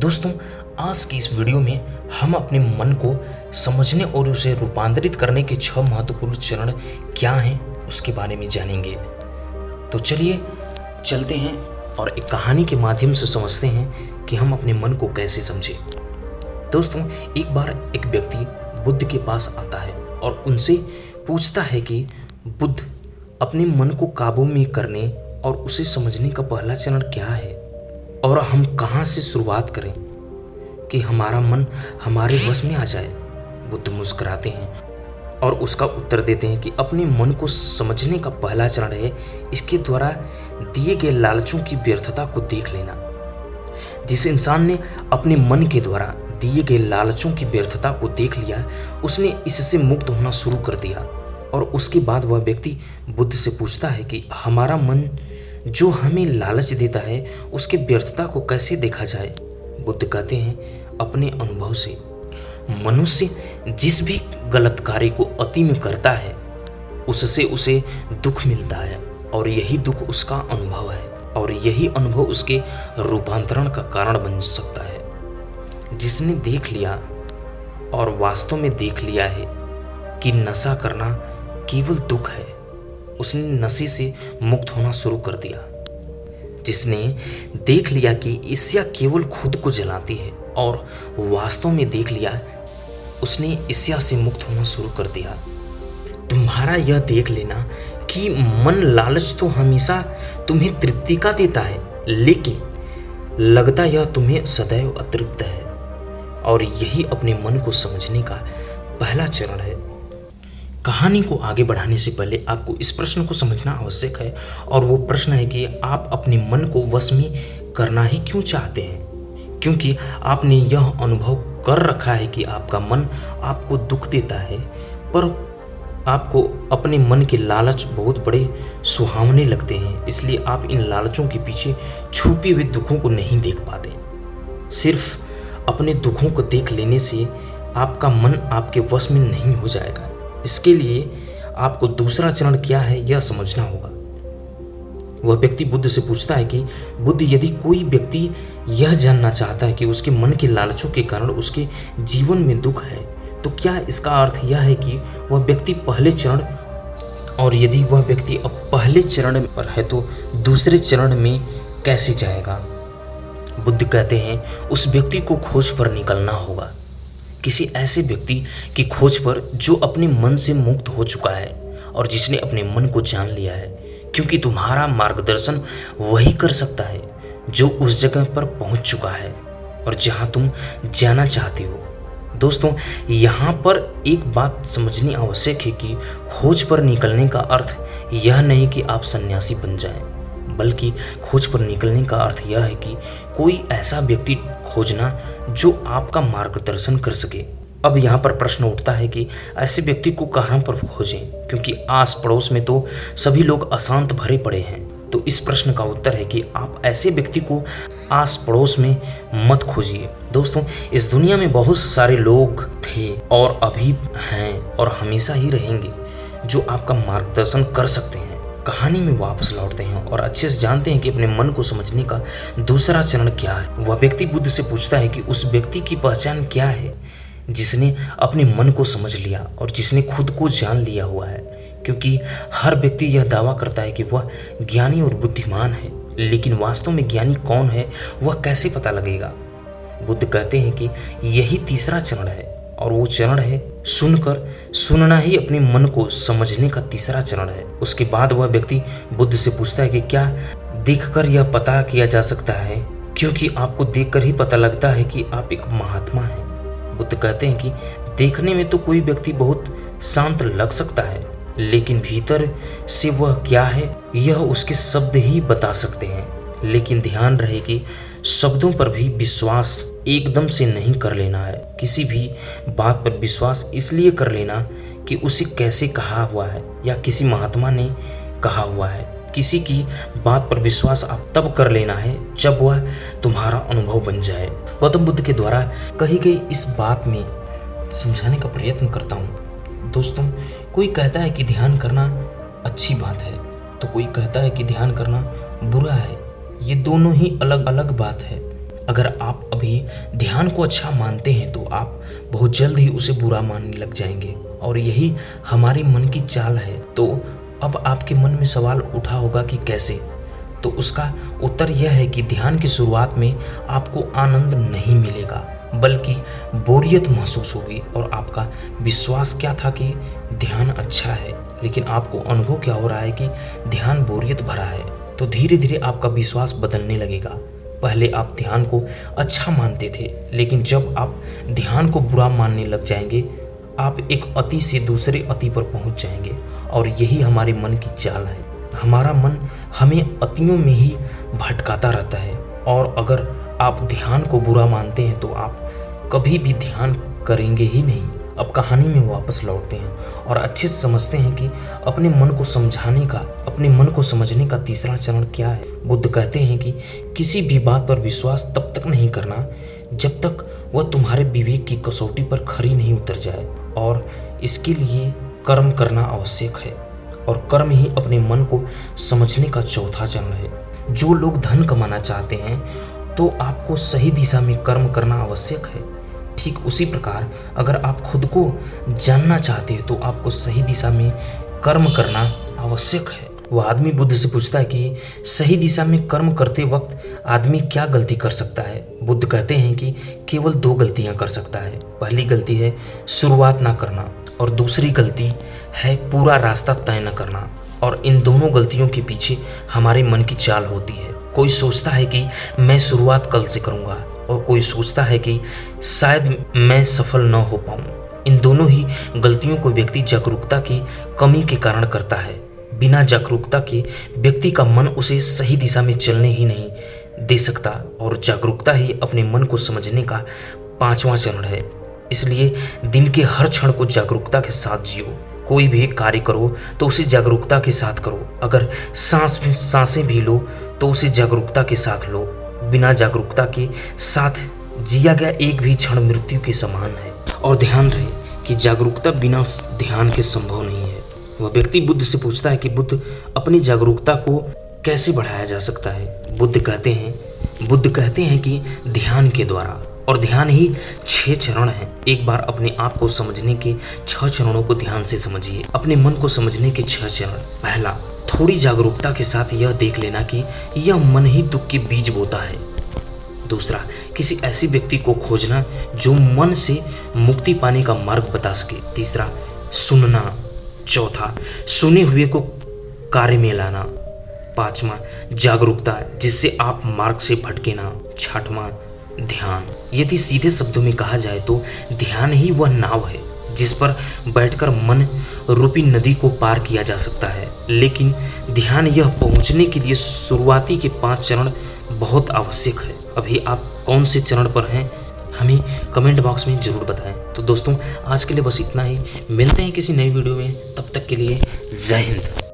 दोस्तों, आज की इस वीडियो में हम अपने मन को समझने और उसे रूपांतरित करने के 6 महत्वपूर्ण चरण क्या हैं उसके बारे में जानेंगे। तो चलिए चलते हैं और एक कहानी के माध्यम से समझते हैं कि हम अपने मन को कैसे समझें। दोस्तों, एक बार एक व्यक्ति बुद्ध के पास आता है और उनसे पूछता है कि बुद्ध, अपने मन को काबू में करने और उसे समझने का पहला चरण क्या है और हम कहाँ से शुरुआत करें कि हमारा मन हमारे वश में आ जाए। बुद्ध मुस्कुराते हैं और उसका उत्तर देते हैं कि अपने मन को समझने का पहला चरण है इसके द्वारा दिए गए लालचों की व्यर्थता को देख लेना। जिस इंसान ने अपने मन के द्वारा दिए गए लालचों की व्यर्थता को देख लिया, उसने इससे मुक्त होना शुरू कर दिया। और उसके बाद वह व्यक्ति बुद्ध से पूछता है कि हमारा मन जो हमें लालच देता है उसकी व्यर्थता को कैसे देखा जाए। बुद्ध कहते हैं, अपने अनुभव से। मनुष्य जिस भी गलत कार्य को अति में करता है उससे उसे दुख मिलता है और यही दुख उसका अनुभव है और यही अनुभव उसके रूपांतरण का कारण बन सकता है। जिसने देख लिया और वास्तव में देख लिया है कि नशा करना केवल दुख है, उसने नशे से मुक्त होना शुरू कर दिया। जिसने देख लिया कि ईर्ष्या केवल खुद को जलाती है और वास्तव में देख लिया, उसने ईर्ष्या से मुक्त होना शुरू कर दिया। तुम्हारा यह देख लेना कि मन लालच तो हमेशा तुम्हें तृप्ति का देता है, लेकिन लगता यह तुम्हें सदैव अतृप्त है और यही अपने मन को समझने का पहला चरण है। कहानी को आगे बढ़ाने से पहले आपको इस प्रश्न को समझना आवश्यक है और वो प्रश्न है कि आप अपने मन को वश में करना ही क्यों चाहते हैं। क्योंकि आपने यह अनुभव कर रखा है कि आपका मन आपको दुख देता है, पर आपको अपने मन के लालच बहुत बड़े सुहावने लगते हैं, इसलिए आप इन लालचों के पीछे छुपे हुए दुखों को नहीं देख पाते। सिर्फ अपने दुखों को देख लेने से आपका मन आपके वश में नहीं हो जाएगा। इसके लिए आपको दूसरा चरण क्या है यह समझना होगा। वह व्यक्ति बुद्ध से पूछता है कि बुद्ध, यदि कोई व्यक्ति यह जानना चाहता है कि उसके मन के लालचों के कारण उसके जीवन में दुख है, तो क्या इसका अर्थ यह है कि वह व्यक्ति पहले चरण, और यदि वह व्यक्ति अब पहले चरण पर है तो दूसरे चरण में कैसे जाएगा। बुद्ध कहते हैं, उस व्यक्ति को खोज पर निकलना होगा, किसी ऐसे व्यक्ति की खोज पर जो अपने मन से मुक्त हो चुका है और जिसने अपने मन को जान लिया है, क्योंकि तुम्हारा मार्गदर्शन वही कर सकता है जो उस जगह पर पहुंच चुका है और जहां तुम जाना चाहते हो। दोस्तों, यहाँ पर एक बात समझनी आवश्यक है कि खोज पर निकलने का अर्थ यह नहीं कि आप सन्यासी बन जाएं, बल्कि खोज पर निकलने का अर्थ यह है कि कोई ऐसा व्यक्ति खोजना जो आपका मार्गदर्शन कर सके। अब यहाँ पर प्रश्न उठता है कि ऐसे व्यक्ति को कहाँ पर खोजें, क्योंकि आस पड़ोस में तो सभी लोग अशांत भरे पड़े हैं। तो इस प्रश्न का उत्तर है कि आप ऐसे व्यक्ति को आस पड़ोस में मत खोजिए। दोस्तों, इस दुनिया में बहुत सारे लोग थे और अभी हैं और हमेशा ही रहेंगे जो आपका मार्गदर्शन कर सकते हैं। कहानी में वापस लौटते हैं और अच्छे से जानते हैं कि अपने मन को समझने का दूसरा चरण क्या है। वह व्यक्ति बुद्ध से पूछता है कि उस व्यक्ति की पहचान क्या है जिसने अपने मन को समझ लिया और जिसने खुद को जान लिया हुआ है। क्योंकि हर व्यक्ति यह दावा करता है कि वह ज्ञानी और बुद्धिमान है, लेकिन वास्तव में ज्ञानी कौन है वह कैसे पता लगेगा। बुद्ध कहते हैं कि यही तीसरा चरण है और वो चरण है सुनना ही अपने मन को समझने का तीसरा चरण है। उसके बाद वह व्यक्ति बुद्ध से पूछता है कि क्या देखकर यह पता किया जा सकता है, क्योंकि आपको देखकर ही पता लगता है कि आप एक महात्मा हैं। बुद्ध कहते हैं कि देखने में तो कोई व्यक्ति बहुत शांत लग सकता है, लेकिन भीतर से वह क्या है यह उसके शब्द ही बता सकते हैं। लेकिन ध्यान रहे कि शब्दों पर भी विश्वास एकदम से नहीं कर लेना है। किसी भी बात पर विश्वास इसलिए कर लेना कि उसे कैसे कहा हुआ है या किसी महात्मा ने कहा हुआ है। किसी की बात पर विश्वास आप तब कर लेना है जब वह तुम्हारा अनुभव बन जाए। गौतम बुद्ध के द्वारा कही गई इस बात में समझाने का प्रयत्न करता हूँ। दोस्तों, कोई कहता है कि ध्यान करना अच्छी बात है तो कोई कहता है कि ध्यान करना बुरा है। ये दोनों ही अलग अलग बात है। अगर आप अभी ध्यान को अच्छा मानते हैं तो आप बहुत जल्द ही उसे बुरा मानने लग जाएंगे, और यही हमारे मन की चाल है। तो अब आपके मन में सवाल उठा होगा कि कैसे? तो उसका उत्तर यह है कि ध्यान की शुरुआत में आपको आनंद नहीं मिलेगा, बल्कि बोरियत महसूस होगी। और आपका विश्वास क्या था कि ध्यान अच्छा है, लेकिन आपको अनुभव क्या हो रहा है कि ध्यान बोरियत भरा है। तो धीरे धीरे आपका विश्वास बदलने लगेगा। पहले आप ध्यान को अच्छा मानते थे, लेकिन जब आप ध्यान को बुरा मानने लग जाएंगे, आप एक अति से दूसरे अति पर पहुंच जाएंगे। और यही हमारे मन की चाल है। हमारा मन हमें अतियों में ही भटकाता रहता है, और अगर आप ध्यान को बुरा मानते हैं तो आप कभी भी ध्यान करेंगे ही नहीं। अब कहानी में वापस लौटते हैं और अच्छे से समझते हैं कि अपने मन को समझने का तीसरा चरण क्या है। बुद्ध कहते हैं कि किसी भी बात पर विश्वास तब तक नहीं करना जब तक वह तुम्हारे विवेक की कसौटी पर खरी नहीं उतर जाए, और इसके लिए कर्म करना आवश्यक है। और कर्म ही अपने मन को समझने का चौथा चरण है। जो लोग धन कमाना चाहते हैं तो आपको सही दिशा में कर्म करना आवश्यक है। ठीक उसी प्रकार अगर आप खुद को जानना चाहते हैं तो आपको सही दिशा में कर्म करना आवश्यक है। वह आदमी बुद्ध से पूछता है कि सही दिशा में कर्म करते वक्त आदमी क्या गलती कर सकता है। बुद्ध कहते हैं कि केवल 2 गलतियां कर सकता है। पहली गलती है शुरुआत ना करना, और दूसरी गलती है पूरा रास्ता तय न करना। और इन दोनों गलतियों के पीछे हमारे मन की चाल होती है। कोई सोचता है कि मैं शुरुआत कल से करूँगा, और कोई सोचता है कि शायद मैं सफल न हो पाऊँ। इन दोनों ही गलतियों को व्यक्ति जागरूकता की कमी के कारण करता है। बिना जागरूकता के व्यक्ति का मन उसे सही दिशा में चलने ही नहीं दे सकता, और जागरूकता ही अपने मन को समझने का 5वां चरण है। इसलिए दिन के हर क्षण को जागरूकता के साथ जियो। कोई भी कार्य करो तो उसे जागरूकता के साथ करो। अगर सांसें भी लो तो उसे जागरूकता के साथ लो। बिना जागरूकता के साथ जिया गया एक भी क्षण मृत्यु के समान है। और ध्यान रहे कि जागरूकता बिना ध्यान के संभव नहीं है। वह व्यक्ति बुद्ध से पूछता है कि बुद्ध, अपनी जागरूकता को कैसे बढ़ाया जा सकता है? बुद्ध कहते हैं कि ध्यान के द्वारा। और ध्यान ही 6 चरण हैं। एक बार अपने आप को समझने के 6 चरणों को ध्यान से समझिए। अपने मन को समझने के 6 चरण। पहला, थोड़ी जागरूकता के साथ यह देख लेना कि यह मन ही दुख के बीज बोता है। दूसरा, किसी ऐसी व्यक्ति को खोजना जो मन से मुक्ति पाने का मार्ग बता सके। तीसरा, सुनना। चौथा, सुने हुए को कार्य में लाना। 5वां, जागरूकता जिससे आप मार्ग से भटके ना। 6वां, ध्यान। यदि सीधे शब्दों में कहा जाए तो ध्यान ही वह नाव है जिस पर बैठकर मन रूपी नदी को पार किया जा सकता है। लेकिन ध्यान यह पहुंचने के लिए शुरुआती के 5 चरण बहुत आवश्यक है। अभी आप कौन से चरण पर हैं, हमें कमेंट बॉक्स में ज़रूर बताएं। तो दोस्तों, आज के लिए बस इतना ही। मिलते हैं किसी नई वीडियो में। तब तक के लिए जय हिंद।